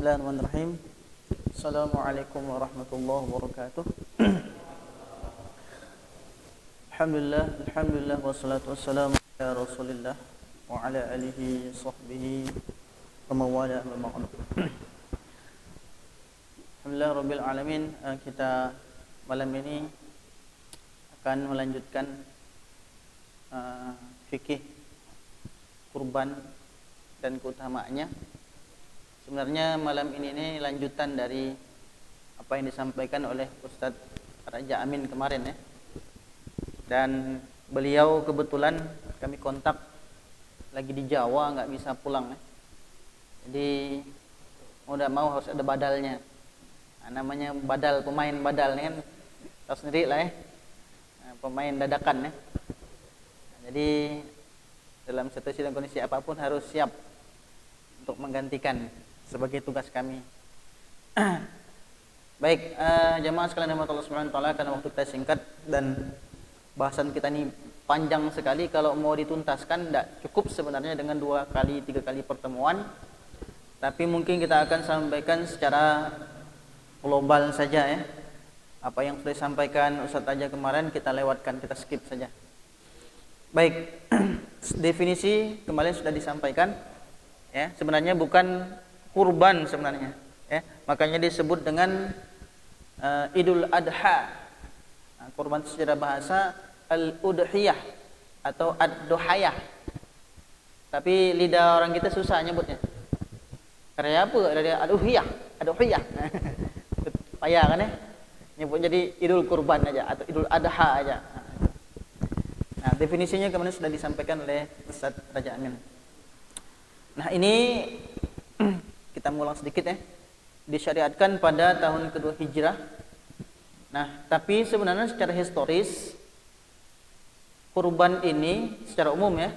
Bismillahirrahmanirrahim. Assalamualaikum warahmatullahi wabarakatuh. Alhamdulillah wassalatu wassalamu ala Rasulillah wa ala alihi sahbihi wa mawala wa ma'ala. Alhamdulillah rabbil alamin. Kita malam ini akan melanjutkan fikih kurban dan keutamaannya. Sebenarnya malam ini lanjutan dari apa yang disampaikan oleh Ustadz Raja Amin kemarin ya. Dan beliau kebetulan kami kontak lagi di Jawa, nggak bisa pulang ya. Jadi mau tidak mau harus ada badalnya. Nah, namanya badal, pemain badal nih kan tahu sendiri lah ya. Nah, pemain dadakan ya. Nah, jadi dalam situasi dan kondisi apapun harus siap untuk menggantikan sebagai tugas kami. Baik, jamaah sekalian rahmat Allah Subhanahu wa taala, karena waktu kita singkat dan bahasan kita ini panjang sekali, kalau mau dituntaskan tidak cukup sebenarnya dengan 2 kali 3 kali pertemuan. Tapi mungkin kita akan sampaikan secara global saja ya. Apa yang sudah disampaikan Ustadz aja kemarin kita lewatkan, kita skip saja. Baik, definisi kemarin sudah disampaikan ya, sebenarnya bukan kurban sebenarnya ya, makanya disebut dengan Idul Adha. Nah, kurban secara bahasa al-udhiyah atau ad-duhayah, tapi lidah orang kita susah nyebutnya. Karya apa? Dari al-udhiyah, ad-duhiyah. Payah kan ya, nyebut jadi Idul Kurban aja atau Idul Adha aja. Nah, definisinya kemarin sudah disampaikan oleh Ustadz Raja Amin. Nah, ini kita mengulang sedikit ya. Disyariatkan pada tahun kedua Hijrah. Nah, tapi sebenarnya secara historis kurban ini secara umum ya,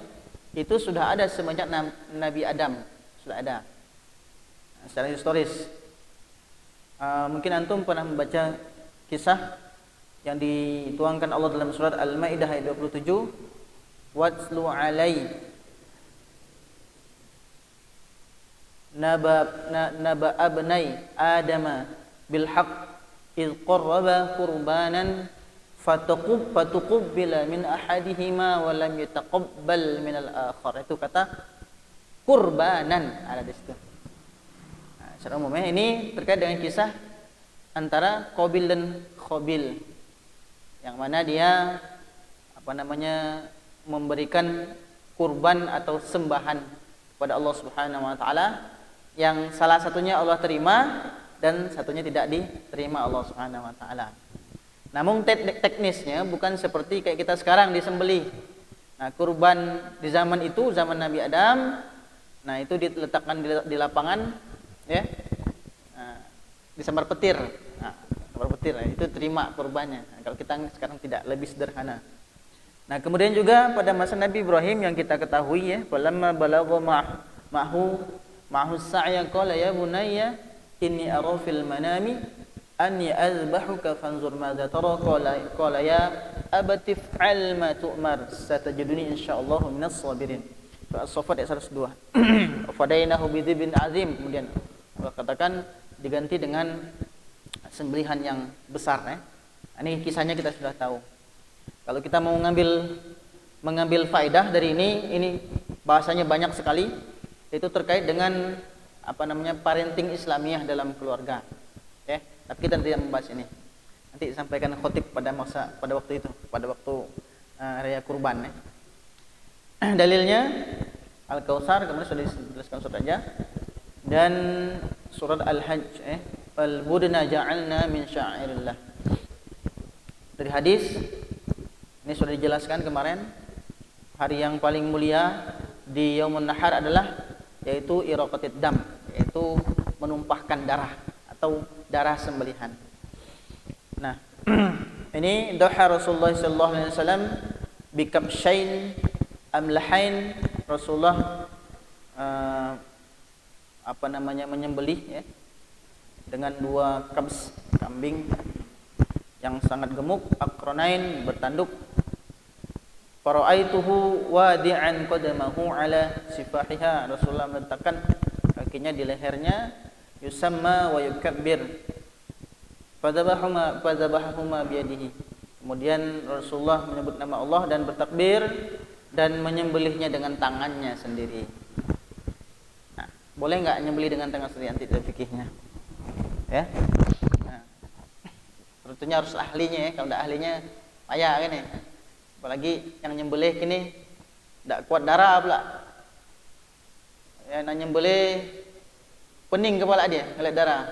itu sudah ada semenjak Nabi Adam, sudah ada. Nah, secara historis mungkin antum pernah membaca kisah yang dituangkan Allah dalam surat Al-Maidah ayat 27, "Watlu 'alai naba abnai adama bil haqq iz qarraba qurbanan fatuqbila min ahadihima wa lam yataqabbal min al-akhar." Itu kata kurbanan ada di situ. Nah, secara umumnya ini terkait dengan kisah antara Qabil dan Khabil, yang mana dia memberikan kurban atau sembahan kepada Allah Subhanahu wa taala, yang salah satunya Allah terima dan satunya tidak diterima Allah Subhanahu wa taala. Namun teknisnya bukan seperti kayak kita sekarang disembelih. Nah, kurban di zaman itu, zaman Nabi Adam, nah itu diletakkan di lapangan ya. Nah, disambar petir. Nah, sambar petir itu terima kurbannya. Nah, kalau kita sekarang tidak, lebih sederhana. Nah, kemudian juga pada masa Nabi Ibrahim yang kita ketahui ya, falamma balagha ma'hu sa'ya qala ya bunayya inni ara fil manami anni azbahuka fanzur madza tara qala ya abati fa'al ma tu'mar satajiduni insyaallah minas sabirin. As-Saffat ayat 102. Fadainahu bidzibin azim, kemudian Allah katakan diganti dengan sembelihan yang besar ya. Ini kisahnya kita sudah tahu. Kalau kita mau mengambil faedah dari ini bahasanya banyak sekali, itu terkait dengan parenting Islamiyah dalam keluarga. Ya, tapi kita tidak membahas ini. Nanti disampaikan khotib pada waktu itu, pada waktu raya kurban ya. Dalilnya Al-Kautsar, kemudian sudah dijelaskan surat aja, dan surat Al-Hajj al-budna ja'alna min sya'airillah. Dari hadis ini sudah dijelaskan kemarin, hari yang paling mulia di Yaumun Nahar adalah yaitu iraqatid dam, yaitu menumpahkan darah atau darah sembelihan. Nah, ini doa Rasulullah sallallahu alaihi wasallam bikabshain amlahain. Rasulullah menyembelih ya dengan 2 kabs kambing yang sangat gemuk, akronain bertanduk. Fara'aituhu wadi'an qadamahu ala sifahiha. Rasulullah meletakkan kakinya di lehernya, yusamma wa yukabbir. Fadzabahahuma biyadihi. Kemudian Rasulullah menyebut nama Allah dan bertakbir dan menyembelihnya dengan tangannya sendiri. Nah, boleh nggak nyembelih dengan tangan sendiri? Anti fikihnya, ya. Nah, tentunya harus ahlinya ya. Kalau tidak ahlinya payah kan ya. Apalagi yang nyembelih kini tidak kuat darah pula. Ya, nak nyembelih pening kepala dia, ngeliat darah.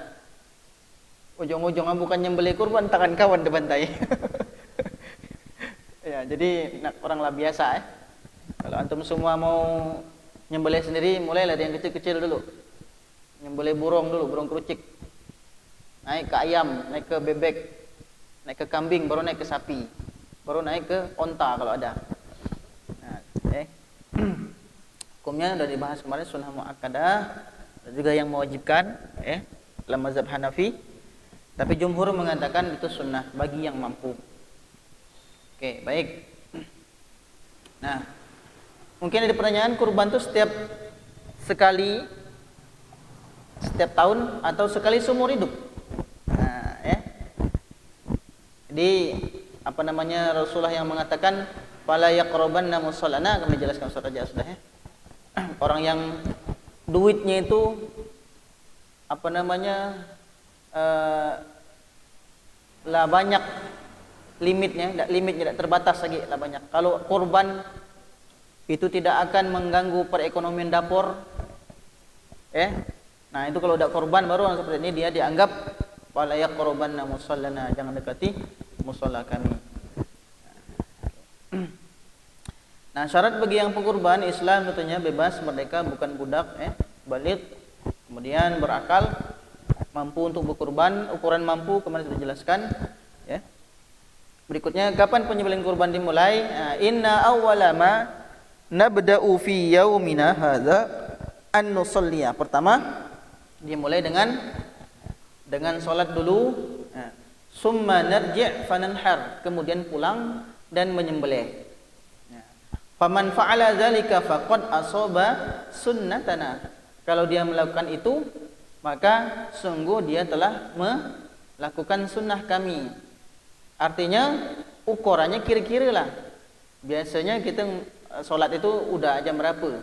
Ujung-ujungnya bukan nyembelih kurban, tangan kawan dibantai. Ya, jadi oranglah biasa ya. Kalau antum semua mau nyembelih sendiri, mulailah dari yang kecil-kecil dulu. Nyembelih burung dulu, burung kerucik. Naik ke ayam, naik ke bebek, naik ke kambing, baru naik ke sapi. Baru naik ke onta kalau ada. Nah, hukumnya sudah dibahas kemarin, sunnah muakkadah dan juga yang mewajibkan dalam mazhab Hanafi. Tapi jumhur mengatakan itu sunnah bagi yang mampu. Oke, baik. Nah, mungkin ada pertanyaan, kurban itu setiap tahun atau sekali seumur hidup. Nah, Jadi Rasulullah yang mengatakan fala yaqrabanna musallana, kami jelaskan Ustaz aja sudah ya. Orang yang duitnya itu lah banyak limitnya, tidak terbatas lagi lah banyak. Kalau kurban itu tidak akan mengganggu perekonomian dapur. Nah, itu kalau udah kurban baru orang seperti ini dia dianggap wala yaqrabanna musallana, jangan dekati musalla kami. Nah, syarat bagi yang pengkurban, Islam tentunya bebas, merdeka, bukan budak, baligh, kemudian berakal, mampu untuk berkurban. Ukuran mampu kemarin sudah dijelaskan, ya. Berikutnya, kapan penyembelihan kurban dimulai? Inna awwala ma nabda'u fi yaumina hadza an nusalliya. Pertama, dimulai dengan salat dulu. Summa narji' fananhar, kemudian pulang dan menyembelih. Faman fa'ala dzalika faqad asaba sunnatana. Kalau dia melakukan itu, maka sungguh dia telah melakukan sunnah kami. Artinya ukurannya kira-kira lah. Biasanya kita sholat itu udah jam berapa.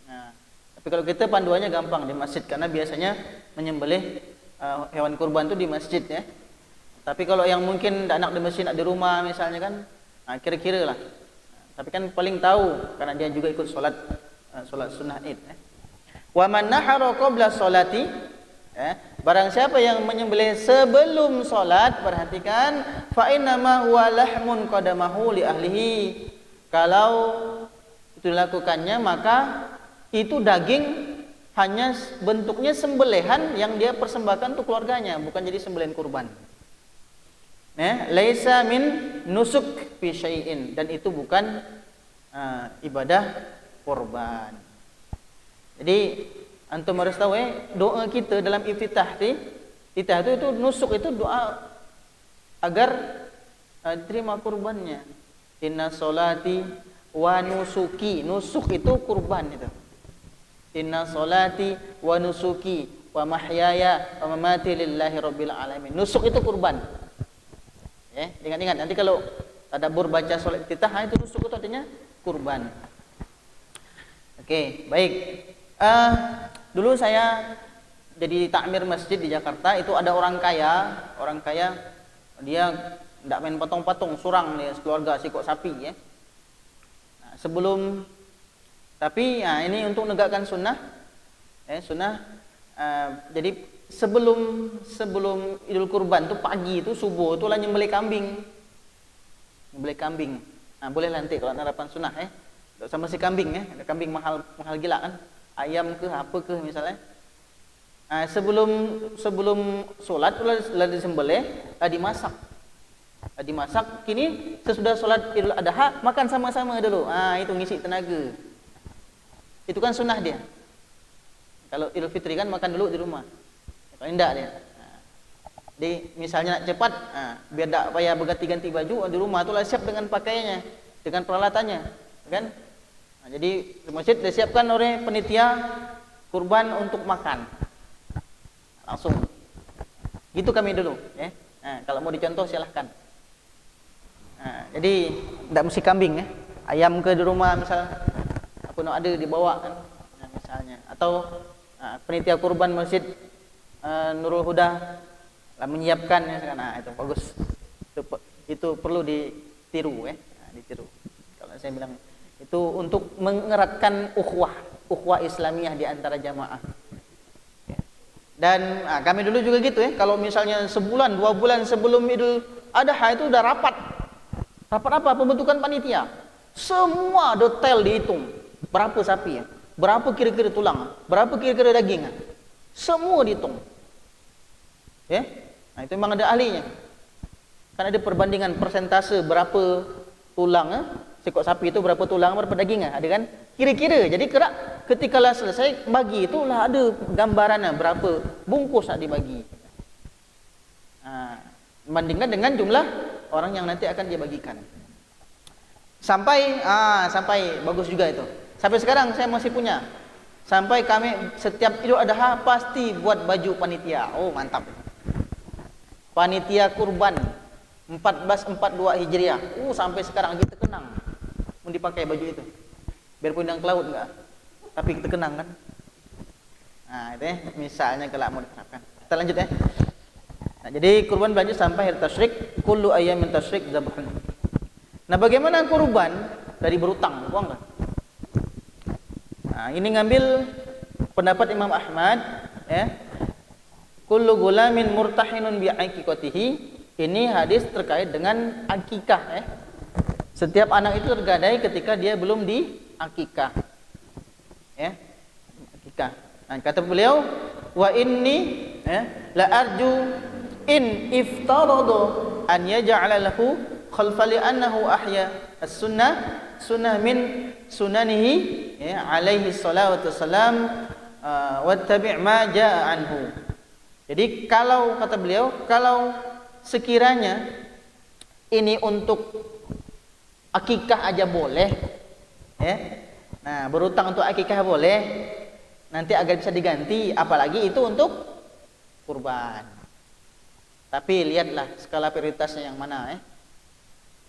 Nah, tapi kalau kita panduannya gampang di masjid, karena biasanya menyembelih hewan kurban itu di masjid ya. Tapi kalau yang mungkin anak di masjid, di rumah misalnya kan, nah kira-kira lah. Tapi kan paling tahu karena dia juga ikut sholat sunnah Id. Wa man nahara qabla sholati, barang siapa yang menyembelih sebelum sholat, perhatikan, fa inna ma huwa lahmun qadamahu li ahlihi. Kalau itu dilakukannya, maka itu daging hanya bentuknya sembelihan yang dia persembahkan untuk keluarganya, bukan jadi sembelihan kurban. Laisa min nusuk fi syai'in, dan itu bukan ibadah kurban. Jadi antum harus tahu doa kita dalam iftitah itu nusuk, itu doa agar diterima kurbannya. Inna sholati wa nusuki, nusuk itu kurban itu. Inna sholati wa nusuki wa mahyaya wa mamati lillahi rabbil alamin. Nusuk itu kurban. Ingat-ingat nanti kalau tadabbur baca sholat iftitah, itu nusuk itu artinya kurban. Oke, baik. Dulu saya jadi takmir masjid di Jakarta, itu ada orang kaya dia tidak main patung-patung, surang dia sekeluarga sikok sapi ya. Nah, ini untuk menegakkan sunnah, jadi sebelum Idul Kurban tuh pagi itu subuh itu lah nyembelih kambing. Nah, boleh nanti kalau harapan sunnah sama si kambing ada kambing mahal gila kan, ayam ke apa ke misalnya. Nah, sebelum sholat lah disembelih, dimasak. Kini sesudah sholat Idul Adha makan sama-sama dulu. Itu ngisi tenaga. Itu kan sunnah dia. Kalau Idul Fitri kan makan dulu di rumah. Kalau enggak dia. Jadi misalnya nak cepat, biar tak payah berganti-ganti baju di rumah itulah siap dengan pakaiannya, dengan peralatannya, kan? Nah, jadi di masjid disiapkan oleh panitia kurban untuk makan. langsung. Gitu kami dulu, ya. Nah, kalau mau dicontoh silahkan. Nah, jadi tidak mesti kambing, ya. Ayam ke di rumah misal, aku nak ada dibawa kan, nah, misalnya. Atau penitia kurban masjid Nurul Huda lah menyiapkan, ya. Nah, itu bagus. Itu perlu ditiru, ya. Nah, ditiru. Kalau saya bilang itu untuk mengeratkan ukhuwah Islamiyah di antara jamaah. Dan kami dulu juga gitu, ya. Kalau misalnya sebulan, 2 bulan sebelum Idul Adha itu udah rapat. Rapat apa? Pembentukan panitia. Semua detail dihitung. Berapa sapi, ya? Berapa kira-kira tulang? Berapa kira-kira daging? Semua dihitung. Ya? Nah, itu memang ada ahlinya. Kan ada perbandingan persentase berapa tulang, sekok sapi itu berapa tulang, berapa daging, ada kan? Kira-kira. Jadi ketika lah selesai bagi itulah ada gambarannya berapa bungkus nak dibagi. Bandingkan dengan jumlah orang yang nanti akan dia bagikan. Sampai bagus juga itu. Sampai sekarang saya masih punya. Sampai kami setiap Idul Adha pasti buat baju panitia. Oh, mantap. Panitia kurban 1442 Hijriah. Sampai sekarang kita kenang mau dipakai baju itu. Biarpun yang ke laut enggak, tapi kita kenang kan. Nah, itu ya, misalnya kalau mau diterapkan. Kita lanjut, ya. Nah, jadi kurban berlanjut sampai hari tasyrik, kullu ayyamin tasyrik dzabhun. Nah, bagaimana kurban dari berutang, uang kan? Nah, ini ngambil pendapat Imam Ahmad, ya. Kullu gulamin murtahinun bi aqiqatihi. Ini hadis terkait dengan akikah, ya. Setiap anak itu tergadai ketika dia belum di akikah, ya, akikah. Nah, kata beliau, wa inni, ya, la arju in iftaradu an yaj'ala lahu khalfa li annahu ahya as-sunnah min sunanihi, ya, alaihi salatu wassalam, wattabi' ma jaa anhu. Jadi kalau kata beliau, kalau sekiranya ini untuk akikah aja boleh, ya. Nah, berutang untuk akikah boleh, nanti agar bisa diganti, apalagi itu untuk kurban. Tapi lihatlah skala prioritasnya yang mana, ya.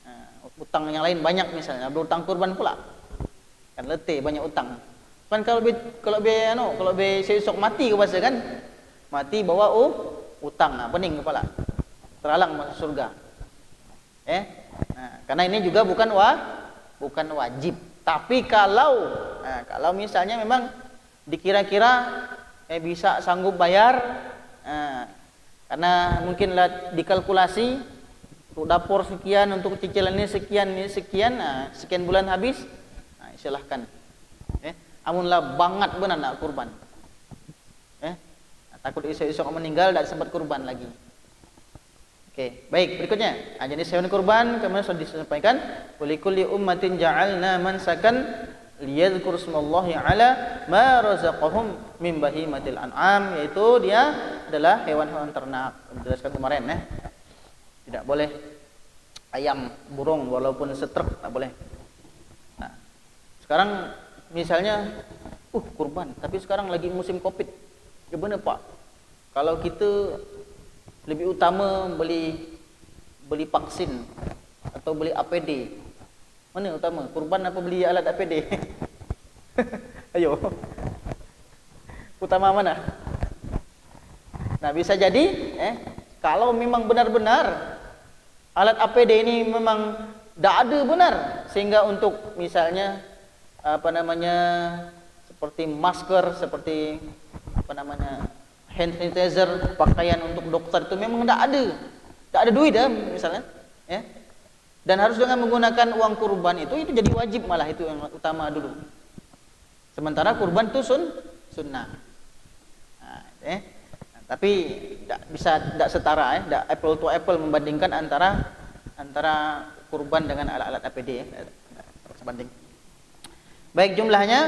Nah, utang yang lain banyak misalnya, berutang kurban pula. Kan letih banyak utang. Kan kalau besok mati ke bahasa kan? Mati bawa utang, pening kepala. Terhalang masuk surga. Nah, karena ini juga bukan wajib. Tapi kalau misalnya memang dikira-kira bisa sanggup bayar, karena mungkinlah dikalkulasi untuk dapur sekian, untuk cicilan ini sekian, sekian bulan habis, silahkan. Amunlah banget benar nak kurban. Takut esok-esok meninggal tidak sempat kurban lagi. Oke, baik, berikutnya. Jenis hewan kurban kemudian sudah disampaikan, "Walikulli ummatin ja'alna mansakan liyadhkuru smallahi 'ala ma razaqahum min bahimatil an'am", yaitu dia adalah hewan-hewan ternak. Jelaskan kemarin, ya. Tidak boleh ayam, burung walaupun setruk tak boleh. Nah, sekarang misalnya kurban, tapi sekarang lagi musim Covid. Gimana, Pak? Kalau kita lebih utama beli vaksin atau beli APD, mana utama? Kurban apa beli alat APD? Ayo, utama mana? Nah, bisa jadi, kalau memang benar-benar alat APD ini memang tidak ada benar, sehingga untuk misalnya seperti masker, seperti hand sanitizer, pakaian untuk dokter itu memang tidak ada duit misalnya, ya. Dan harus dengan menggunakan uang kurban itu jadi wajib, malah itu yang utama dulu. Sementara kurban itu sunnah. Nah, tapi tidak setara, tidak apple to apple membandingkan antara kurban dengan alat-alat APD, ya. Sebanding. Baik, jumlahnya.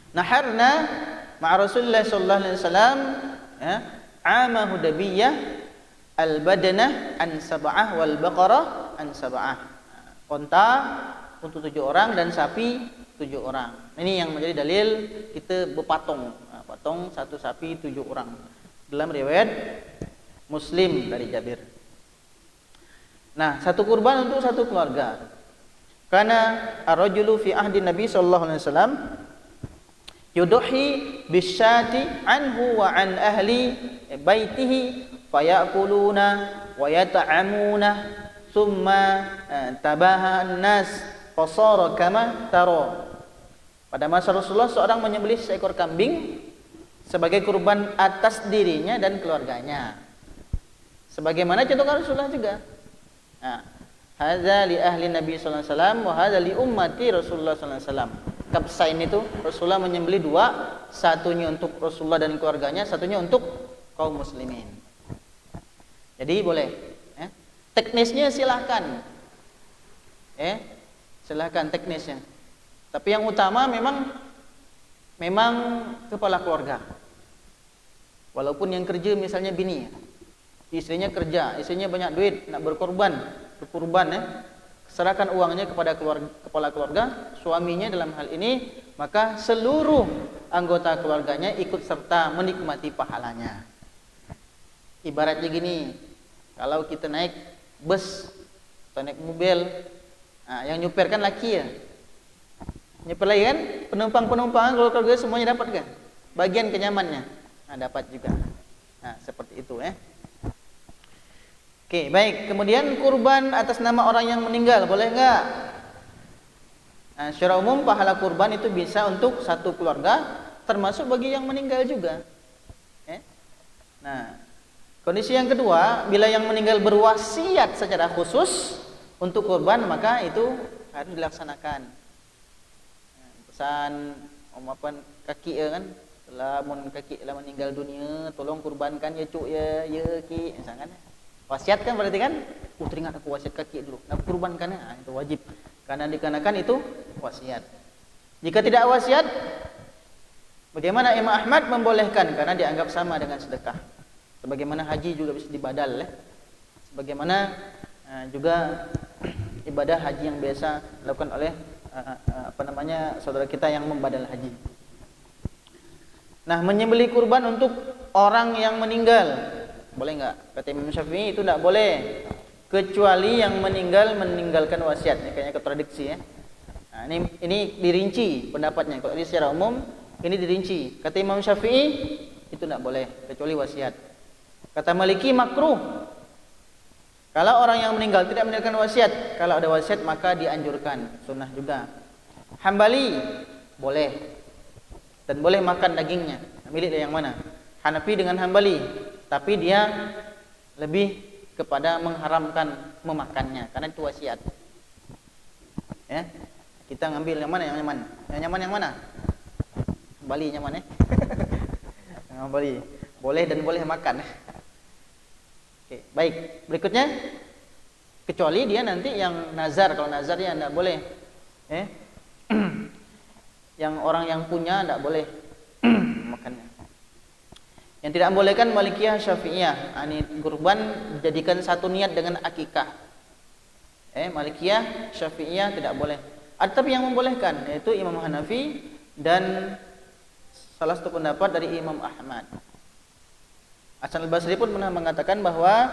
Naharna ma'a Rasulullah sallallahu alaihi wasallam, ya, ama Hudaybiyah al-badanah an sab'ah wal baqarah an sab'ah. Unta untuk 7 orang dan sapi 7 orang. Ini yang menjadi dalil kita berpatung. potong satu sapi 7 orang. Dalam riwayat Muslim dari Jabir. Nah, satu kurban untuk satu keluarga. Karena ar-rajulu fi ahdi Nabi sallallahu alaihi wasallam yudhi bisyati anhu wa an ahli baitihi fayakuluna wa yata'amuna thumma tabaha an-nas fasara kama tara. Pada masa Rasulullah seorang menyembelih seekor kambing sebagai kurban atas dirinya dan keluarganya. Sebagaimana contohkan Rasulullah juga. Nah, hadza li ahli Nabi sallallahu alaihi wasallam wa hadza li ummati Rasulullah sallallahu alaihi wasallam. Kabsain itu Rasulullah menyembelih 2, satunya untuk Rasulullah dan keluarganya, satunya untuk kaum muslimin. Jadi boleh, teknisnya silahkan, silahkan teknisnya. Tapi yang utama memang kepala keluarga. Walaupun yang kerja misalnya bini, istrinya kerja, istrinya banyak duit nak berkurban, serahkan uangnya kepada kepala keluarga, suaminya dalam hal ini, maka seluruh anggota keluarganya ikut serta menikmati pahalanya. Ibaratnya gini, kalau kita naik bus atau naik mobil, yang nyupir kan laki ya, nyupir lagi kan, penumpang keluarga semuanya dapat kan, bagian kenyamannya, dapat juga. Nah, seperti itu Oke, baik. Kemudian kurban atas nama orang yang meninggal, boleh enggak? Nah, secara umum pahala kurban itu bisa untuk satu keluarga, termasuk bagi yang meninggal juga. Nah, kondisi yang kedua, bila yang meninggal berwasiat secara khusus untuk kurban, maka itu harus dilaksanakan. Pesan kaki kan, kaki lah meninggal dunia, tolong kurbankan ya cuk ya ki, misalkan. Wasiat kan berarti kan, teringat aku wasiat kaki dulu, nak kurbankan itu wajib. Karena dikarenakan itu wasiat. Jika tidak wasiat, bagaimana Imam Ahmad membolehkan karena dianggap sama dengan sedekah. Sebagaimana haji juga bisa dibadal Sebagaimana juga ibadah haji yang biasa dilakukan oleh saudara kita yang membadal haji. Nah, menyembelih kurban untuk orang yang meninggal boleh enggak? Kata Imam Syafi'i itu tidak boleh, kecuali yang meninggalkan wasiat. Ini kayaknya kontradiksi Nah, ini dirinci pendapatnya. Kalau ini secara umum ini dirinci. Kata Imam Syafi'i itu tidak boleh kecuali wasiat. Kata Maliki makruh. Kalau orang yang meninggal tidak meninggalkan wasiat, kalau ada wasiat maka dianjurkan, sunnah juga. Hambali boleh dan boleh makan dagingnya. Milik yang mana? Hanafi dengan Hambali, tapi dia lebih kepada mengharamkan memakannya karena itu wasiat. Kita ngambil yang mana? Yang nyaman yang mana? Bali nyaman Bali. Boleh dan boleh makan. Oke, baik. Berikutnya, kecuali dia nanti yang nazar. Kalau nazar ya enggak boleh. Yang orang yang punya enggak boleh makannya. Yang tidak membolehkan Malikiyah, Syafi'iyah, kurban dijadikan satu niat dengan akikah. Malikiyah, Syafi'iyah tidak boleh. Ada tapi yang membolehkan, yaitu Imam Hanafi dan salah satu pendapat dari Imam Ahmad. Hasan al-Basri pun pernah mengatakan bahwa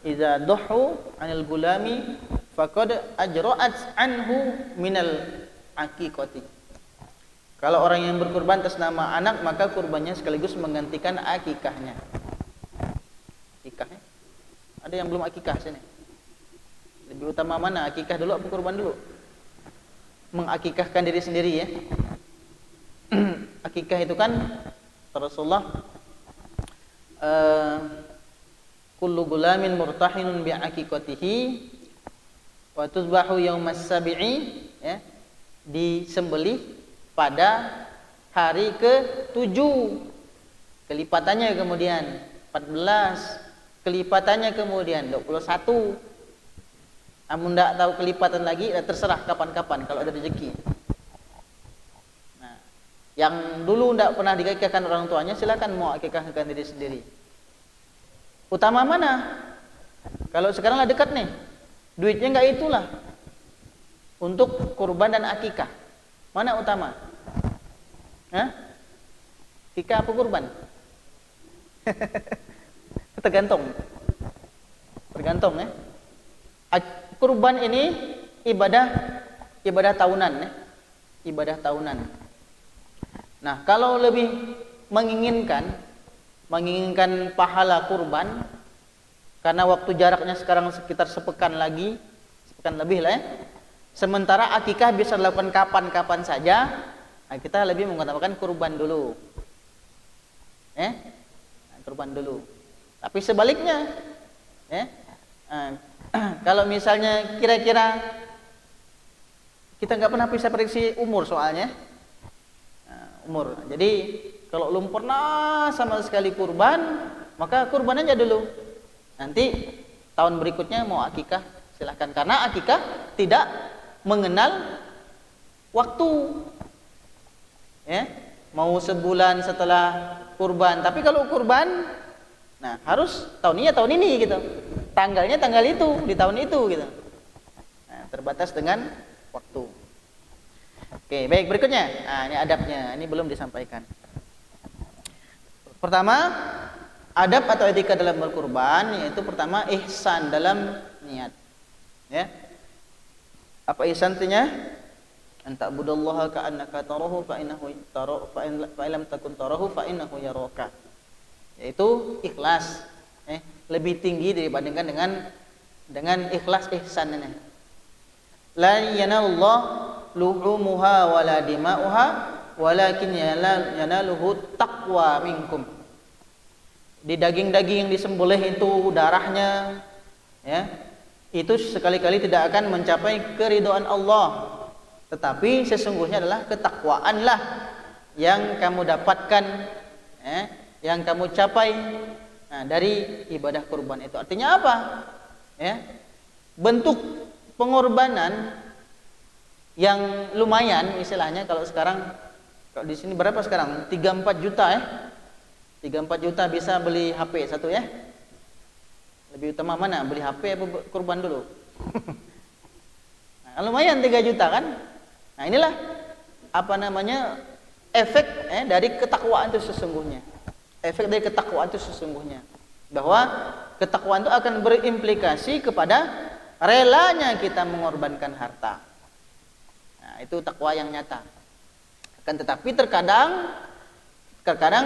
idza duhu 'anil gulami faqad ajra'at anhu minal aqiqati. Kalau orang yang berkurban atas nama anak, maka kurbannya sekaligus menggantikan akikahnya. Akikahnya? Ada yang belum akikah sini? Lebih utama mana? Akikah dulu apa kurban dulu? Mengakikahkan diri sendiri Akikah itu kan Rasulullah kullu gulamin murtahinun bi aqiqatihi wa tuzbahu yaumas sabi'i, disembelih pada hari ke-7, kelipatannya kemudian 14, kelipatannya kemudian 21. Amun tidak tahu kelipatan lagi, terserah kapan-kapan kalau ada rezeki. Nah, yang dulu tidak pernah diakikahkan orang tuanya, silakan mau akikahkan diri sendiri. Utama mana? Kalau sekarang lah dekat nih, duitnya enggak itulah untuk kurban dan akikah. Mana utama? Akikah apa kurban? Tergantung. Tergantung ya. Kurban ini ibadah tahunan ya. Ibadah tahunan. Nah, kalau lebih menginginkan pahala kurban, karena waktu jaraknya sekarang sekitar sepekan lebih lah ya. Sementara akikah bisa dilakukan kapan-kapan saja, nah kita lebih mengutamakan kurban dulu. Kurban dulu. Tapi sebaliknya, kalau misalnya kira-kira kita nggak pernah bisa prediksi umur soalnya, umur. Jadi kalau belum pernah sama sekali kurban, maka kurban aja dulu. Nanti tahun berikutnya mau akikah silahkan, karena akikah tidak mengenal waktu, mau sebulan setelah kurban. Tapi kalau kurban, nah harus tahun ini gitu, tanggalnya tanggal itu di tahun itu gitu. Nah, terbatas dengan waktu. Oke, baik, berikutnya. Nah, ini adabnya, ini belum disampaikan. Pertama, adab atau etika dalam berkurban, yaitu pertama ihsan dalam niat. Ya. Apa ihsan artinya? Anta budallaha ka'annaka tarahu fa innahu tarahu fa in lam takun tarahu fa innahu yaraka. Yaitu ikhlas, lebih tinggi dibandingkan dengan ikhlas ihsan ini. La yanallahu luhumuha wala dima'uha walakin yanaluhu taqwa minkum. Di daging-daging yang disembelih itu darahnya, itu sekali-kali tidak akan mencapai keridhaan Allah, tetapi sesungguhnya adalah ketakwaanlah yang kamu dapatkan, yang kamu capai dari ibadah kurban itu. Artinya apa? Bentuk pengorbanan yang lumayan, istilahnya kalau sekarang, kalau di sini berapa sekarang? 3-4 juta 3-4 juta bisa beli HP satu ya. Lebih utama mana? Beli HP apa kurban dulu? Nah, lumayan 3 juta kan? Nah, inilah efek dari ketakwaan itu sesungguhnya. Efek dari ketakwaan itu sesungguhnya. Bahwa ketakwaan itu akan berimplikasi kepada relanya kita mengorbankan harta. Nah, itu takwa yang nyata. Akan tetapi terkadang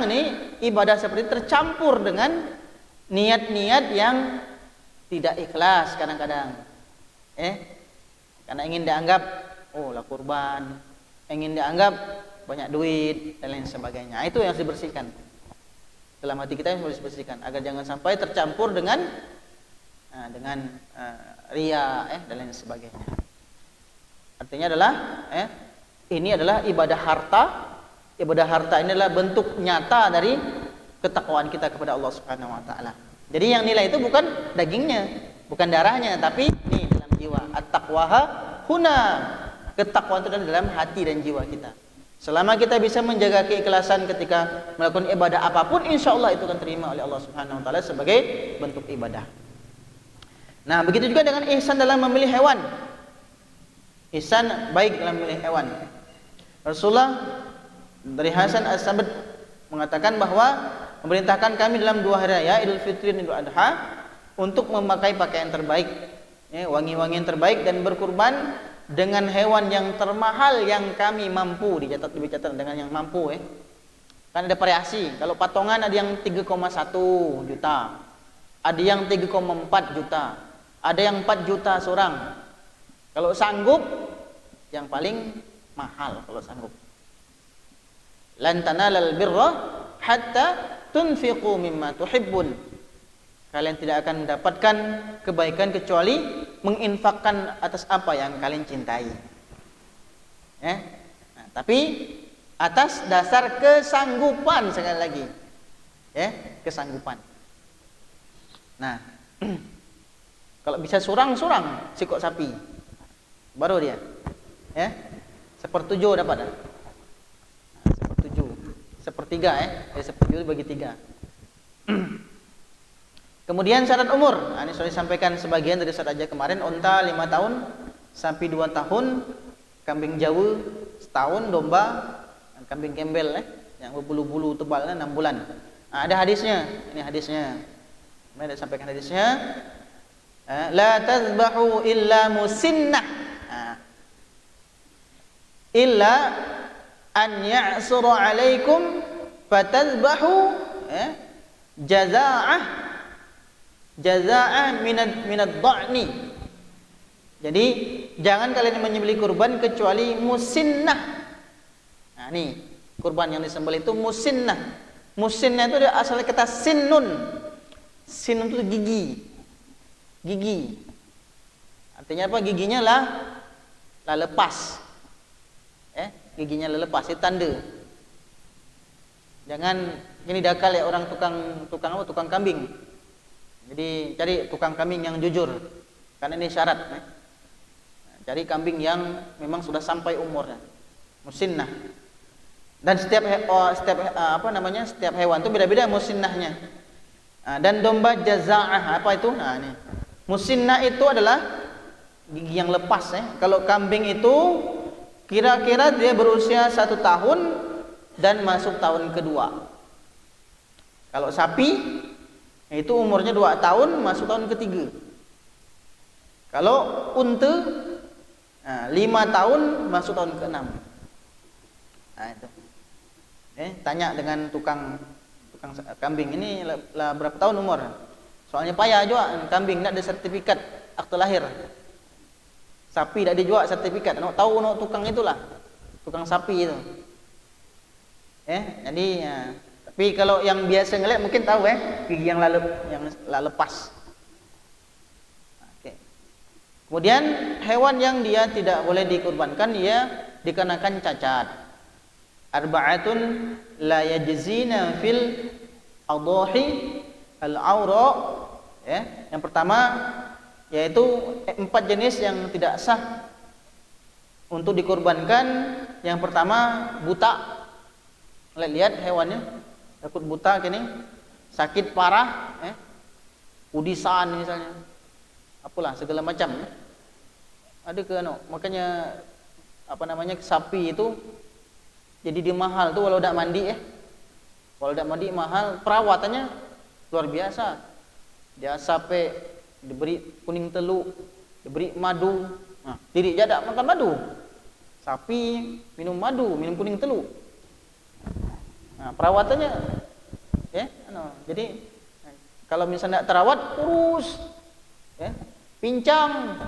ini ibadah seperti tercampur dengan niat-niat yang tidak ikhlas kadang-kadang. Karena ingin dianggap lah kurban, ingin dianggap banyak duit dan lain sebagainya. Itu yang harus dibersihkan. Dalam hati kita yang harus dibersihkan agar jangan sampai tercampur dengan riya dan lain sebagainya. Artinya adalah ini adalah ibadah harta. Ibadah harta ini adalah bentuk nyata dari ketakwaan kita kepada Allah Subhanahu wa taala. Jadi yang nilai itu bukan dagingnya, bukan darahnya, tapi ini dalam jiwa. At-taqwaha huna. Ketakwaan itu adalah dalam hati dan jiwa kita. Selama kita bisa menjaga keikhlasan ketika melakukan ibadah apapun, insyaallah itu akan terima oleh Allah Subhanahu wa taala sebagai bentuk ibadah. Nah, begitu juga dengan ihsan dalam memilih hewan. Ihsan baik dalam memilih hewan. Rasulullah dari Hasan As-Sabit mengatakan bahwa memerintahkan kami dalam 2 hari raya Idul Fitri dan Idul Adha untuk memakai pakaian terbaik, wangi-wangian terbaik, dan berkurban dengan hewan yang termahal yang kami mampu. Dicatat dengan yang mampu. Kan ada variasi. Kalau patongan ada yang 3,1 juta, ada yang 3,4 juta, ada yang 4 juta seorang. Kalau sanggup, yang paling mahal kalau sanggup. Lan tanalal birra hatta tunfiqu mimma tuhibbun. Kalian tidak akan mendapatkan kebaikan kecuali menginfakkan atas apa yang kalian cintai. Nah, tapi atas dasar kesanggupan, sekali lagi. Kesanggupan. Nah, kalau bisa surang-surang sikok sapi, baru dia. 1/7 dapat. 1/3 1/7 bagi 3. Kemudian syarat umur. Nah, ini sudah disampaikan sebagian dari syarat aja kemarin. Unta 5 tahun, sapi 2 tahun, kambing jawa setahun, domba, kambing gembel yang berbulu-bulu tebal 6 bulan. Ada hadisnya. Ini hadisnya. Saya sampaikan hadisnya. La tazbahu illa musinnah. Illa an ya'sura 'alaikum fatazbahu jazaa'ah minad dha'ni. Jadi jangan kalian menyembelih kurban kecuali musinnah. Nah, nih kurban yang disembelih itu musinnah. Musinnah itu asalnya kata sinnun. Sinnun itu gigi. Gigi. Artinya apa? Giginya lah lepas. Giginya lah lepas, itu tanda. Jangan ini dakal ya orang tukang kambing. Jadi cari tukang kambing yang jujur. Karena ini syarat. Cari kambing yang memang sudah sampai umurnya. Musinnah. Dan setiap hewan itu beda-beda musinnahnya. Dan domba jazaa'ah, apa itu? Nah, ini. Musinnah itu adalah gigi yang lepas Kalau kambing itu kira-kira dia berusia 1 tahun dan masuk tahun kedua. Kalau sapi itu umurnya 2 tahun masuk tahun ketiga. Kalau unta 5 tahun masuk tahun ke-6. Nah itu. Tanya dengan tukang kambing ini lah berapa tahun umur? Soalnya payah juga kambing tidak ada sertifikat akte lahir. Sapi tidak dijual sertifikat. Tahu tukang itulah. Tukang sapi itu. Jadi tapi kalau yang biasa ngeliat mungkin tahu gigi yang lepas. Oke. Kemudian hewan yang dia tidak boleh dikurbankan dia dikenakan cacat. Arba'atun la yajzina fil adhahi al-awra. Yang pertama yaitu 4 jenis yang tidak sah untuk dikurbankan. Yang pertama buta. Lihat hewannya takut buta gini, sakit parah, udisan misalnya, apalah segala macam. Ada ke makanya sapi itu jadi dia mahal tuh walau tidak mandi Kalau tidak mandi mahal, perawatannya luar biasa. Dia sampai diberi kuning teluk, diberi madu. Nah, diri jadak makan madu. Sapi minum madu, minum kuning teluk. Nah, perawatannya jadi kalau misalnya tidak terawat kurus, pincang,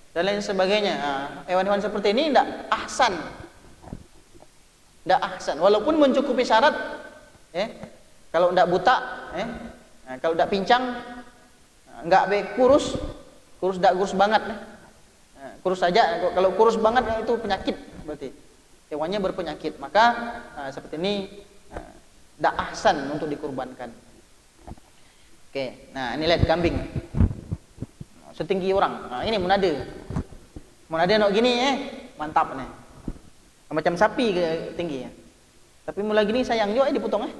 dan lain sebagainya. Hewan-hewan seperti ini tidak ahsan. Tidak ahsan walaupun mencukupi syarat. Kalau tidak buta, kalau tidak pincang, enggak kurus tidak kurus banget. Kurus saja. Kalau kurus banget itu penyakit berarti. Hewannya berpenyakit, maka seperti ini tidak ahsan untuk dikurbankan. Oke, nah ini lihat kambing setinggi orang. Nah, ini menade nak gini mantap nih. Macam sapi tinggi Tapi mulai gini sayang juga dipotong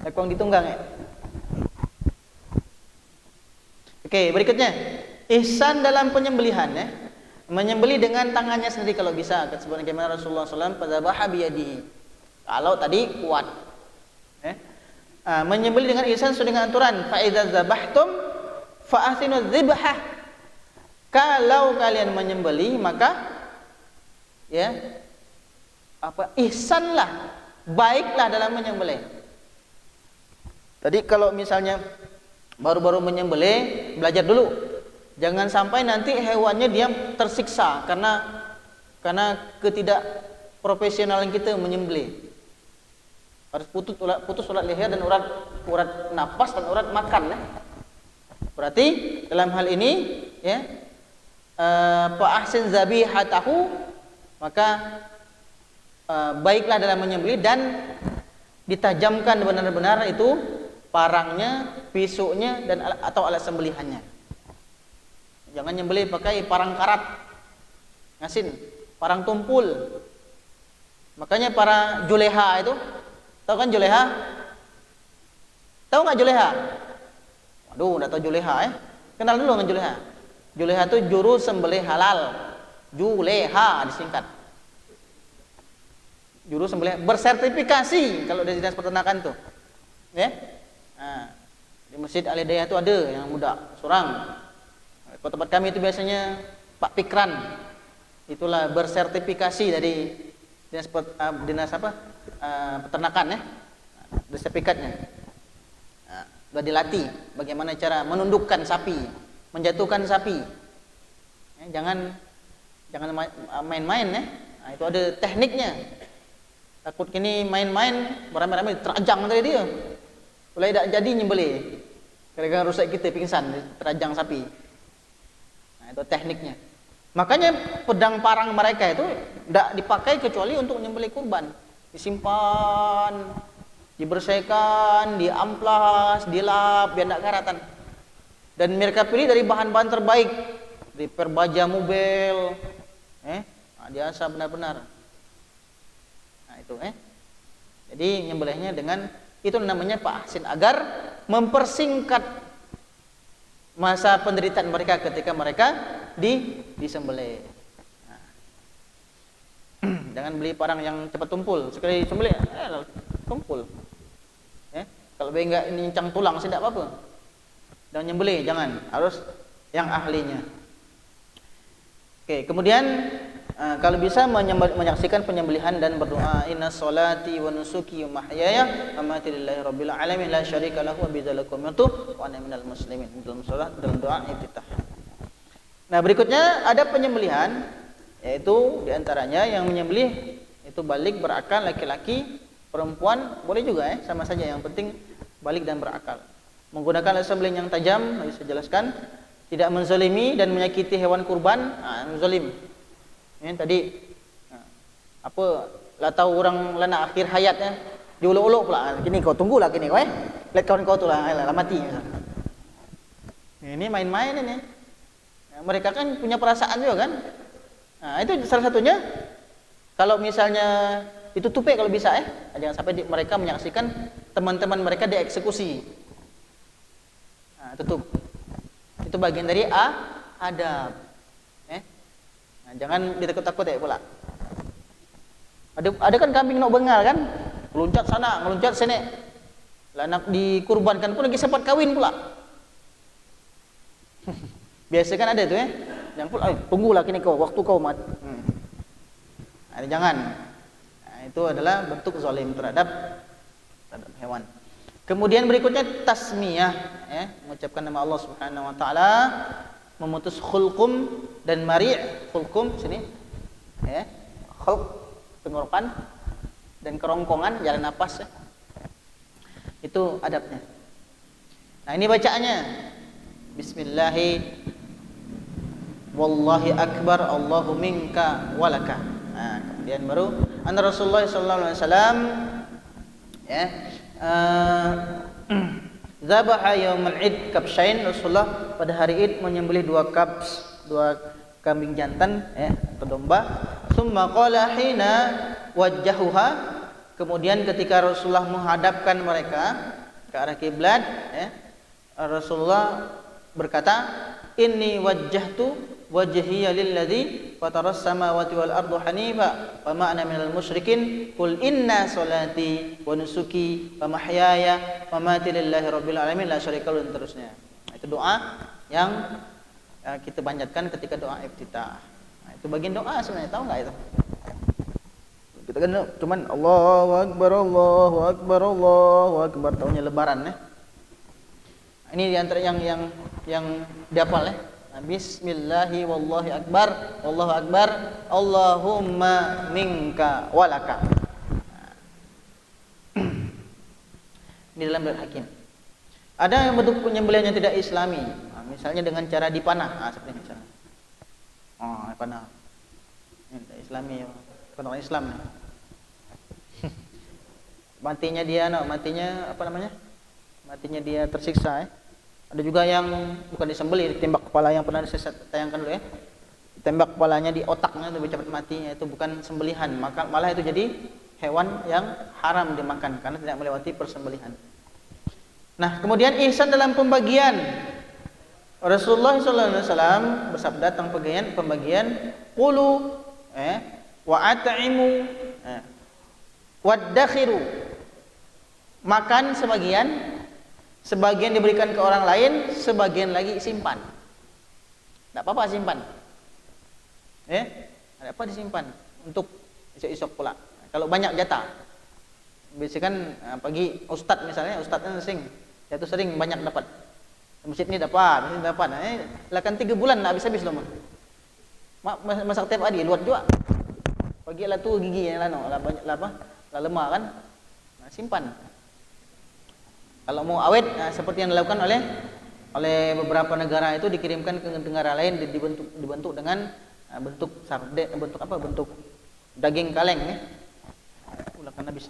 Lekong ditunggang Oke, berikutnya ihsan dalam penyembelihan menyembelih dengan tangannya sendiri kalau bisa. Sebagaimana Rasulullah SAW fadzabaha biyadihi. Kalau tadi kuat. Menyembelih dengan ihsan sesuai dengan aturan. Fa idza dzabhtum fa ahsinu dzibhah. Kalau kalian menyembelih maka ihsanlah, baiklah dalam menyembelih. Tadi kalau misalnya baru-baru menyembelih, belajar dulu. Jangan sampai nanti hewannya dia tersiksa karena ketidakprofesionalan kita menyembelih. Harus putus urat leher dan urat napas dan urat makan. Berarti dalam hal ini fa ahsin zabihatahu, maka baiklah dalam menyembelih dan ditajamkan benar-benar itu parangnya, pisaunya dan atau alat sembelihannya. Jangan nyembelih pakai parang karat, ngasin, parang tumpul. Makanya para juleha itu, tahu kan juleha? Tahu nggak juleha? Waduh, nggak tahu juleha Kenal dulu dengan juleha. Juleha itu juru sembelih halal. Juleha disingkat. juru sembelih bersertifikasi kalau dari dinas peternakan tuh. Ya. Nah, di Masjid Al Hidayah itu ada yang muda, seorang. Kalau tempat kami itu biasanya Pak Pikran. Itulah bersertifikasi dari dinas peternakan ya. Ada sertifikatnya. Nah, sudah dilatih bagaimana cara menundukkan sapi, menjatuhkan sapi. Ya, jangan main-main ya. Nah, itu ada tekniknya. Takut kini main-main beramai-ramai terajang dari dia. Mulai tidak jadi nyembelih. Gara-gara rusak kita pingsan terajang sapi. Nah, itu tekniknya. Makanya pedang parang mereka itu tidak dipakai kecuali untuk menyembelih kurban. Disimpan, dibersihkan, diamplas, dilap, biar tidak karatan. Dan mereka pilih dari bahan-bahan terbaik, dari perbaja mobil, nah, diasah benar-benar. Nah itu, jadi nyembelihnya dengan itu namanya Pak Ahsin, agar mempersingkat masa penderitaan mereka ketika mereka disembelih. Nah. Jangan beli parang yang cepat tumpul, sekali sembelih tumpul. Kalau enggak nincang tulang sih tidak apa-apa. Dan nyembelih jangan, harus yang ahlinya. Oke, kemudian kalau bisa menyaksikan penyembelihan dan berdoa, inna sholati wa nusuki wa mahyaya wa mamati lillahi rabbil alamin la syarika lahu wa bidzalika umirtu wa ana minal muslimin. Dalam salat, dalam doa iftitah. Nah, berikutnya ada penyembelihan, yaitu diantaranya yang menyembelih itu balik berakal, laki-laki, perempuan boleh juga sama saja, yang penting balik dan berakal. Menggunakan alat sembelih yang tajam, saya jelaskan, tidak menzalimi dan menyakiti hewan kurban, menzalim. Ya, tadi apa lah tahu orang lana akhir hayatnya diuluk-uluk pula. Gini kau tunggulah gini kau lihat kawan kau tu lah mati. Ini main-main ini. Nah, mereka kan punya perasaan juga kan. Nah, itu salah satunya. Kalau misalnya itu tupai kalau bisa jangan sampai mereka menyaksikan teman-teman mereka dieksekusi. Nah, tutup. Itu bagian dari adab. Nah, jangan ditakut-takut pula. Ada kan kambing nak bengal kan, meluncat sana, meluncat sini. Lah nak dikurbankan pun lagi sempat kawin pula. Biasa kan ada tu Jangan pula, tunggulah kini kau, waktu kau mati. Nah, jangan. Nah, itu adalah bentuk zalim terhadap hewan. Kemudian berikutnya tasmiyah, mengucapkan nama Allah Subhanahu wa taala, memutus khulqum dan mari'. Khulqum sini khulq tenggorokan dan kerongkongan jalan napas itu adabnya. Nah, ini bacaannya bismillahi wallahi akbar Allahu minka walaka. Nah, kemudian baru anna Rasulullah sallallahu alaihi wasallam zabaha yaumul id kabshain. Rasulullah pada hari Id menyembelih dua kambing jantan atau domba. Summa qala hina wajjahuha, kemudian ketika Rasulullah menghadapkan mereka ke arah kiblat, Rasulullah berkata, inni wajjahtu wajhiya lilladzi fataras samawati wal ardu hanifa wa ma ana minal musyrikin qul inna salati wa nusuki wa mahyaya wa mamati lillahi rabbil alamin la syarika lahu, dan terusnya. Itu doa yang kita panjatkan ketika doa iftitah. Nah, itu bagian doa sebenarnya, tahu enggak itu? Kita kan cuman Allahu akbar Allahu akbar Allahu akbar, tahunya lebaran Ini di antara yang dihafal Bismillahi wallahi akbar Allahu akbar Allahumma minka walaka. Ini dalam riwayat Hakim. Ada yang bentuk penyembelihan yang tidak islami, misalnya dengan cara dipanah, seperti misalnya panah ini tidak islami, bukan orang Islam matinya dia matinya dia tersiksa Ada juga yang bukan disembelih, ditembak kepala, yang pernah saya tayangkan dulu tembak kepalanya di otaknya lebih cepat matinya, itu bukan sembelihan, maka malah itu jadi hewan yang haram dimakan karena tidak melewati persembelihan. Nah, kemudian ihsan dalam pembagian. Rasulullah SAW bersabda tentang pembagian qulu wa at'imu Waddakhiru, makan sebagian diberikan ke orang lain, sebagian lagi simpan. Tidak apa-apa simpan. Ada apa disimpan untuk esok-esok pula. Kalau banyak jatah. Biasanya kan pagi ustadz misalnya, ustadznya sering banyak dapat. Masjid ini dapat. Lakan 3 bulan nak habis-habis loh. Masak tiap hari luar juga. Pagi lah tu gigi lah banyak lah apa? Lah lemah kan. Nah, simpan. Kalau mau awet seperti yang dilakukan oleh beberapa negara itu, dikirimkan ke negara lain, dibentuk dengan bentuk sarden, bentuk daging kaleng ya. Ulakan habis.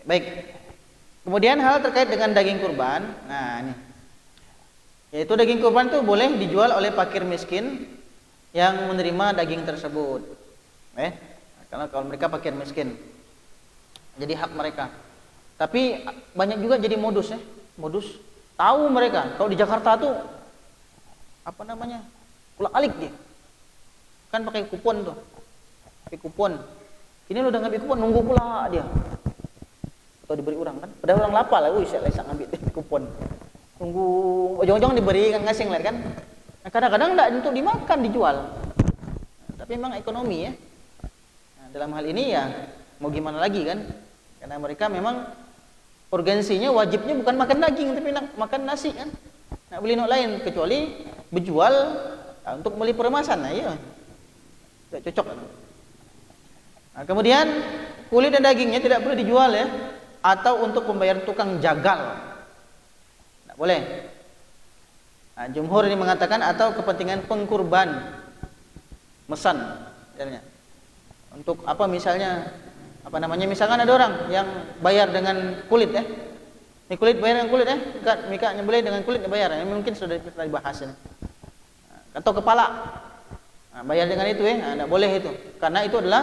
Baik. Kemudian hal terkait dengan daging kurban. Nah, ini. Yaitu daging kurban itu boleh dijual oleh fakir miskin yang menerima daging tersebut. Kalau mereka fakir miskin. Jadi hak mereka. Tapi banyak juga jadi modus ya. Modus. Tahu mereka kalau di Jakarta tuh apa namanya? Ulak-alik dia. Kan pakai kupon tuh. Pakai kupon. Ini lo udah ngambil kupon, nunggu pula dia. Atau diberi orang kan. Padahal orang lapar lah, saya ngambil kupon. Tunggu ujung-ujung diberi kan ngasing lah kan. Nah, kadang-kadang enggak untuk dimakan, dijual. Tapi memang ekonomi ya. Nah, dalam hal ini ya mau gimana lagi kan? Karena mereka memang urgensinya, wajibnya bukan makan daging tapi makan nasi kan. Nak beli nok lain kecuali berjual untuk beli peremasan. Nah, iya. Tidak cocok kan? Nah, kemudian kulit dan dagingnya tidak boleh dijual ya, atau untuk pembayaran tukang jagal. Tidak boleh. Nah, jumhur ini mengatakan atau kepentingan pengkurban, mesan, misalnya. Untuk apa misalnya? Apa namanya? Misalkan ada orang yang bayar dengan kulit ya. Ini kulit bayar dengan kulit ya. Mika nyembelih dengan kulit bayar. Ini mungkin sudah dibahas ini. Atau kepala. Nah, bayar dengan itu ya. Nah, tidak boleh itu. Karena itu adalah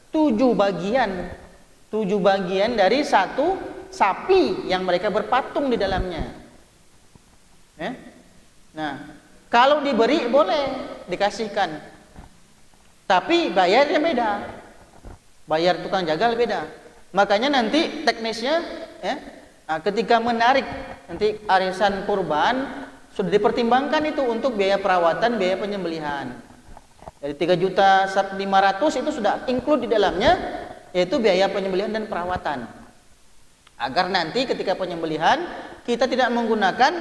7 bagian dari satu sapi yang mereka berpatung di dalamnya. Nah, kalau diberi boleh dikasihkan, tapi bayarnya beda. Bayar tukang jagal beda. Makanya nanti teknisnya ketika menarik nanti arisan kurban sudah dipertimbangkan itu untuk biaya perawatan, biaya penyembelihan. Dari 3.500.000 itu sudah include di dalamnya, yaitu biaya penyembelihan dan perawatan. Agar nanti ketika penyembelihan kita tidak menggunakan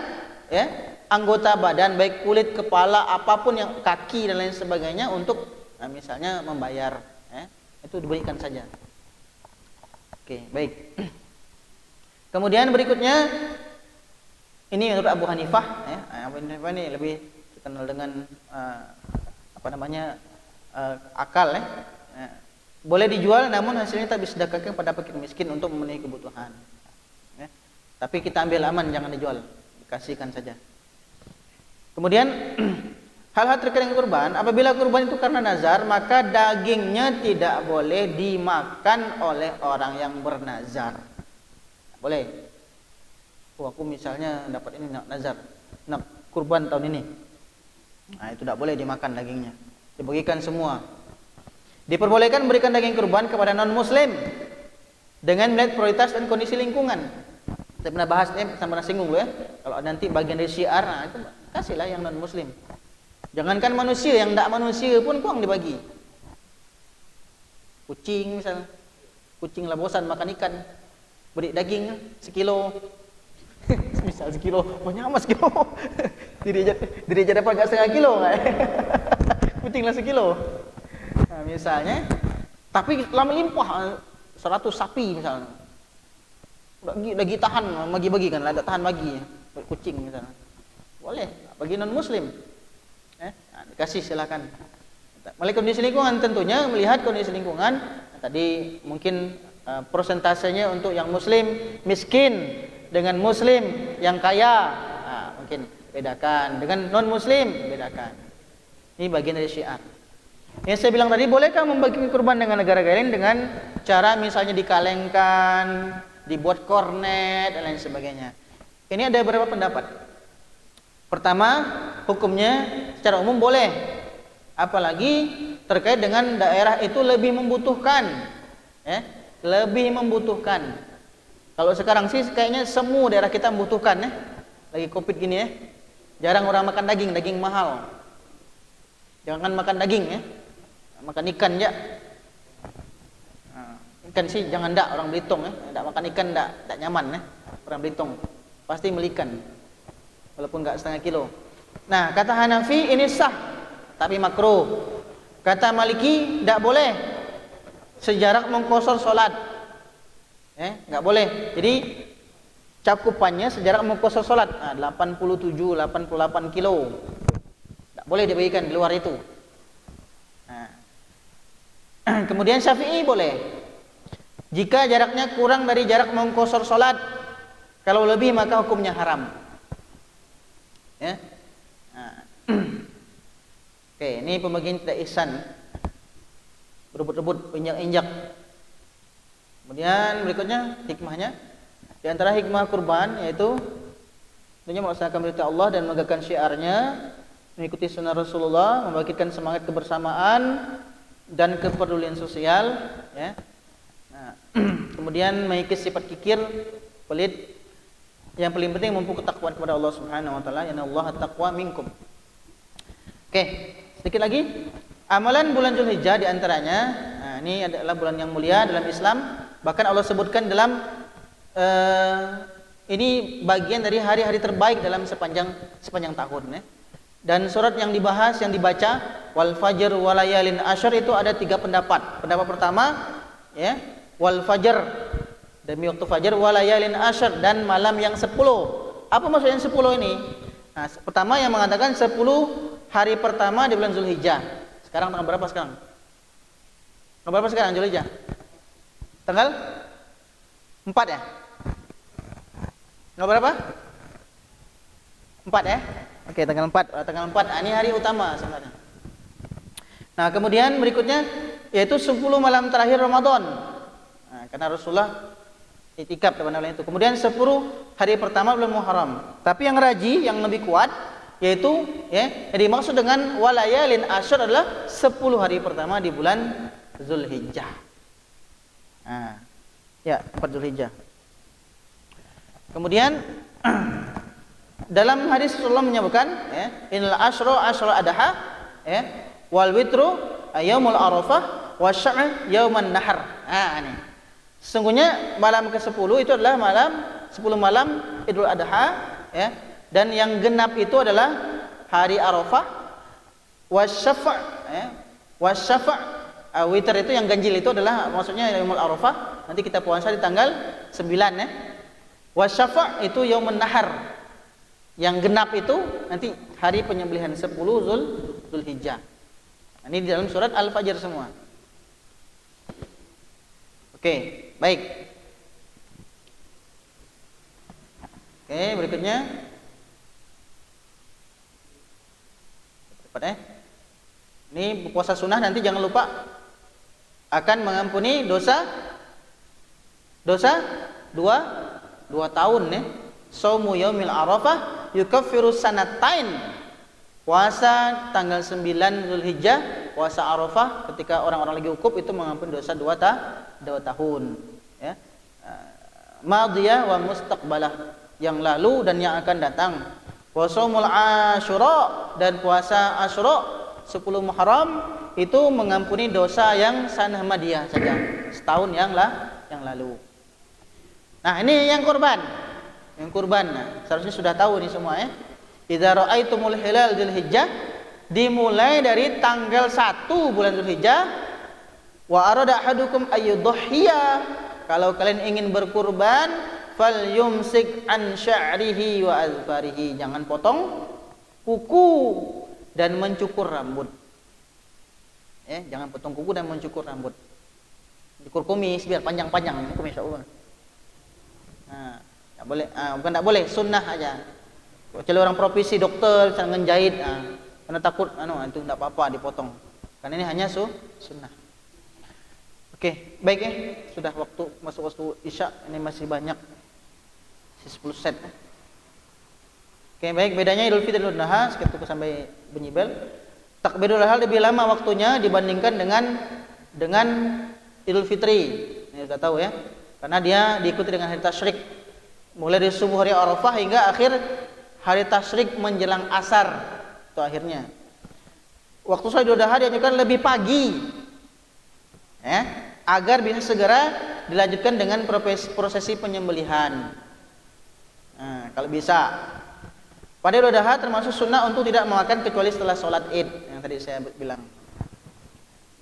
anggota badan baik kulit, kepala, apapun yang kaki dan lain sebagainya untuk misalnya membayar. Itu diberikan saja. Oke, baik. Kemudian berikutnya ini menurut Abu Hanifah Abu Hanifah ini lebih dikenal dengan akal ya. Boleh dijual namun hasilnya tak bisa sedekahkan pada fakir miskin untuk memenuhi kebutuhan. Tapi kita ambil aman, jangan dijual, dikasihkan saja. Kemudian hal-hal terkait dengan kurban, apabila kurban itu karena nazar, maka dagingnya tidak boleh dimakan oleh orang yang bernazar. Boleh. Aku misalnya dapat ini nazar, nak kurban tahun ini. Nah, itu tidak boleh dimakan dagingnya. Dibagikan semua. Diperbolehkan memberikan daging kurban kepada non-muslim dengan melihat prioritas dan kondisi lingkungan. Saya pernah bahas sama singgung ya. Kalau nanti bagian dari syiar, nah itu kasihlah yang non-muslim. Jangankan manusia, yang tidak manusia pun kurang dibagi. Kucing misalnya, kucing lah bosan makan ikan, beri daging 1 kilo. Misal 1 kilo, banyak amat 1 kilo. Diri aja dapat enggak 1/2 kilo kan? Kucing lah 1 kilo. Nah, misalnya, tapi lama limpah 100 sapi misalnya. Lagi tahan, bagi-bagi kan, ada tahan bagi kucing misalnya. Boleh, bagi non-muslim. Dikasih silakan. Melihat kondisi lingkungan tentunya, melihat kondisi lingkungan. Tadi mungkin persentasenya untuk yang muslim miskin dengan muslim yang kaya, mungkin bedakan. Dengan non muslim bedakan. Ini bagian dari syiar. Yang saya bilang tadi, bolehkah membagi kurban dengan negara lain dengan cara misalnya dikalengkan, dibuat kornet dan lain sebagainya. Ini ada beberapa pendapat. Pertama, hukumnya secara umum boleh, apalagi terkait dengan daerah itu lebih membutuhkan lebih membutuhkan. Kalau sekarang sih kayaknya semua daerah kita membutuhkan ya. Lagi Covid gini ya. Jarang orang makan daging, daging mahal. Jangan makan daging ya. Makan ikan ya. Ikan sih jangan dak orang Belitung ya. Dak makan ikan dak nyaman ya. Orang Belitung pasti melikan. Walaupun enggak setengah kilo. Nah, kata Hanafi ini sah tapi makruh. Kata Maliki tidak boleh sejarak mengqashar salat. Enggak boleh. Jadi cakupannya sejarak mengqashar salat 87 88 kilo. Enggak boleh dibagikan di luar itu. Nah. Kemudian Syafi'i boleh. Jika jaraknya kurang dari jarak mengqashar salat, kalau lebih maka hukumnya haram. Ya. Nah. Oke, ini pembagian tidak ihsan. Berebut-rebut, injak-injak. Kemudian berikutnya hikmahnya. Di antara hikmah kurban yaitu tentunya melaksanakan perintah Allah dan menegakkan syiarnya, mengikuti sunnah Rasulullah, membangkitkan semangat kebersamaan dan kepedulian sosial, ya. Nah, kemudian mengikis sifat kikir, pelit. Yang paling penting mempu ketakwaan kepada Allah Subhanahu wa taala, ya Allah at-taqwa minkum. Oke, sedikit lagi. Amalan bulan Zulhijjah di antaranya, nah ini adalah bulan yang mulia dalam Islam. Bahkan Allah sebutkan dalam ini bagian dari hari-hari terbaik dalam sepanjang tahun ya. Dan surat yang dibahas, yang dibaca wal fajr walayalin asyr itu ada 3 pendapat. Pendapat pertama ya, wal fajr demi waktu fajar walayalin asyr dan malam yang 10. Apa maksudnya 10 ini? Nah, pertama yang mengatakan 10 hari pertama di bulan Zulhijjah. Sekarang tanggal berapa sekarang? Tanggal berapa sekarang Zulhijjah? Tanggal 4 ya? Tanggal berapa? 4 ya? Oke, tanggal 4. Tanggal 4 ini hari utama sebenarnya. Nah, kemudian berikutnya yaitu 10 malam terakhir Ramadan. Nah, karena Rasulullah itikaf pada bulan itu. Kemudian 10 hari pertama bulan Muharram. Tapi yang rajih, yang lebih kuat yaitu ya, yang dimaksud dengan walayalin asyr adalah 10 hari pertama di bulan Zulhijjah. Nah, ya, 4 Zulhijjah. Kemudian dalam hadis Rasulullah menyebutkan ya, innal asyra adha ya, wal witru yaumul arafah wasy' yauman nahar. Nah, ini. Sesungguhnya malam ke-10 itu adalah 10 malam Idul Adha ya, dan yang genap itu adalah hari Arafah, wasyafa' ya, wasyafa' witir itu yang ganjil itu adalah maksudnya yaumul Arafah, nanti kita puasa di tanggal 9 ya. Wasyafa' itu yaumun nahar, yang genap itu nanti hari penyembelihan 10 Zulhijjah. Ini di dalam surat Al-Fajr semua. Oke, baik. Oke, berikutnya. Ini puasa sunnah nanti jangan lupa akan mengampuni dosa 2 tahun ya. Shaumu yaumil arafah yukaffiru sanatain. Puasa tanggal 9 Zulhijjah, puasa Arafah ketika orang-orang lagi wukuf itu mengampuni dosa 2 tahun ya. Madiyah wa mustaqbalah, yang lalu dan yang akan datang. Wa shaumul asyura, dan puasa Asyura 10 Muharram itu mengampuni dosa yang sanah madiyah saja, setahun yang lalu. Nah, ini yang kurban. Yang kurban. Nah, seharusnya sudah tahu ini semua ya. Idza ra'aitumul hilal Dzulhijjah, dimulai dari tanggal 1 bulan Dzulhijjah. Wa arada ahadukum ayyudhhiya, kalau kalian ingin berkurban, falyumsik an sya'rihi wa azfarihi, jangan potong kuku dan mencukur rambut. Ya, jangan potong kuku dan mencukur rambut. Cukur kumis biar panjang-panjang kumis Allah. Nah, enggak boleh, bukan enggak boleh, sunnah aja. Kecuali orang profesi dokter misalnya ngejahit, karena takut itu enggak apa-apa dipotong. Karena ini hanya sunnah. Oke, baik ya. Sudah masuk waktu Isya, ini masih banyak. Masih 10 set. Oke, baik, bedanya Idul Fitri dan Idul Adha sekitar sampai bunyi bel. Takbirul Ihram lebih lama waktunya dibandingkan dengan Idul Fitri. sudah tahu ya. Karena dia diikuti dengan hari tasyrik. Mulai dari subuh hari Arafah hingga akhir hari tasyrik menjelang asar. Itu akhirnya. Waktu sholat Idul Adha dianjurkan lebih pagi. Ya, agar bisa segera dilanjutkan dengan prosesi penyembelihan. Nah, kalau bisa. Pada Idul Adha termasuk sunnah untuk tidak makan kecuali setelah sholat Id yang tadi saya bilang.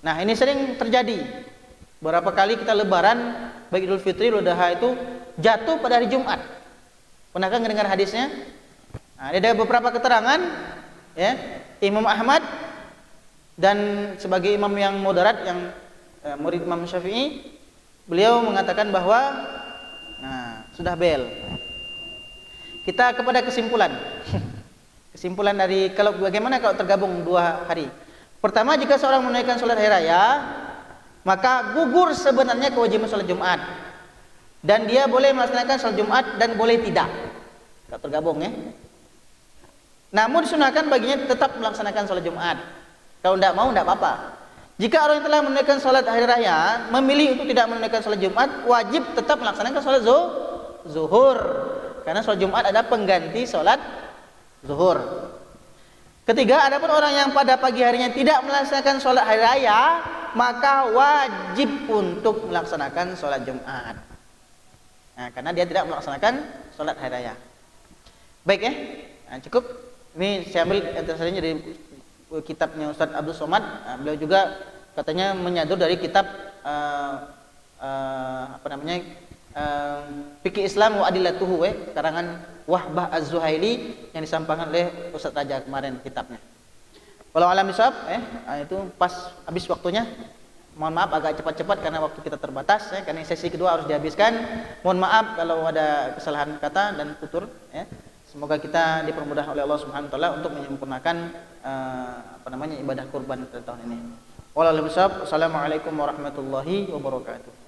Nah, ini sering terjadi. Berapa kali kita lebaran baik Idul Fitri, Idul Adha itu jatuh pada hari Jumat. Pernahkah mendengar hadisnya? Nah, ada beberapa keterangan ya, Imam Ahmad dan sebagai imam yang moderat yang murid Imam Syafi'i, beliau mengatakan bahwa sudah bel. Kita kepada kesimpulan. Kesimpulan dari bagaimana kalau tergabung 2 hari. Pertama, jika seorang menunaikan sholat hari raya, maka gugur sebenarnya kewajiban sholat Jumat. Dan dia boleh melaksanakan sholat Jumat dan boleh tidak. Kalau tergabung ya. Namun disunahkan baginya tetap melaksanakan sholat Jumat. Kalau tidak mau, tidak apa-apa. Jika orang yang telah menunaikan sholat hari raya memilih untuk tidak menunaikan sholat Jumat, wajib tetap melaksanakan sholat zuhur. Karena sholat Jumat ada pengganti sholat zuhur. Ketiga, adapun orang yang pada pagi harinya tidak melaksanakan sholat hari raya, maka wajib untuk melaksanakan sholat Jumat. Nah, karena dia tidak melaksanakan sholat hari raya. Baik ya, nah, cukup. Ini saya ambil antaranya dari kitabnya Ustaz Abdul Somad. Nah, beliau juga katanya menyadur dari kitab Fikih Islam wa Adillatuhu, karangan Wahbah Az-Zuhaili yang disampaikan oleh Ustaz Raja kemarin kitabnya. Walau alam bisawab, itu pas habis waktunya. Mohon maaf agak cepat-cepat karena waktu kita terbatas ya, karena sesi kedua harus dihabiskan. Mohon maaf kalau ada kesalahan kata dan tutur ya. Semoga kita dipermudah oleh Allah Subhanahu wa taala untuk menyempurnakan ibadah kurban pada tahun ini. Walau alam bisawab. Assalamualaikum warahmatullahi wabarakatuh.